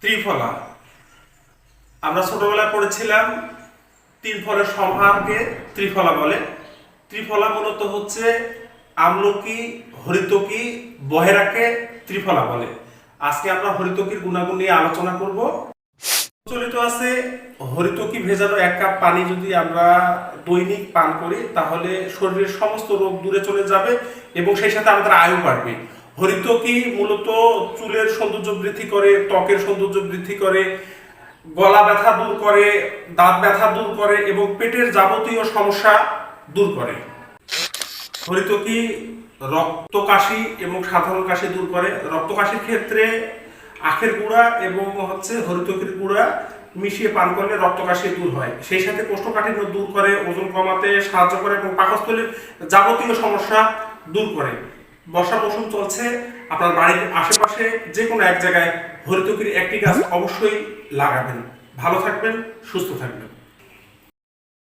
ত্রিফলা। আমরা ছোটবেলায় পড়েছিলাম তিন ফলের সমাহারকে ত্রিফলা বলে। ত্রিফলা মূলত হচ্ছে আমলকি, হরিতকি, বহেরাকে ত্রিফলা বলে। আজকে আমরা হরিতকির গুণাগুণ নিয়ে আলোচনা করব। প্রচলিত আছে হরিতকি ভেজানো 1 কাপ পানি যদি আমরা দৈনিক পান করি তাহলে শরীরের সমস্ত রোগ দূরে চলে যাবে এবং সেই সাথে আমাদের আয়ু বাড়বে। হরিতকি মূলত চুলের সৌন্দর্য বৃদ্ধি করে, ত্বকের সৌন্দর্য বৃদ্ধি করে, গলা ব্যথা দূর করে, দাঁত ব্যথা দূর করে এবং পেটের যাবতীয় সমস্যা দূর করে। হরিতকি রক্ত কাশি এবং সাধারণ কাশি দূর করে। রক্ত কাশির ক্ষেত্রে আখের গুঁড়া এবং হরিতকির গুঁড়া মিশিয়ে পান করলে রক্ত কাশি দূর হয়। সেই সাথে কোষ্ঠকাঠিন্য দূর করে, ওজন কমাতে সাহায্য করে এবং পাকস্থলীর যাবতীয় সমস্যা দূর করে। বর্ষা মৌসুম চলছে, আপনার বাড়ির আশেপাশে যে কোনো এক জায়গায় হরিতকির একটি গাছ অবশ্যই লাগাবেন। ভালো থাকবেন, সুস্থ থাকবেন।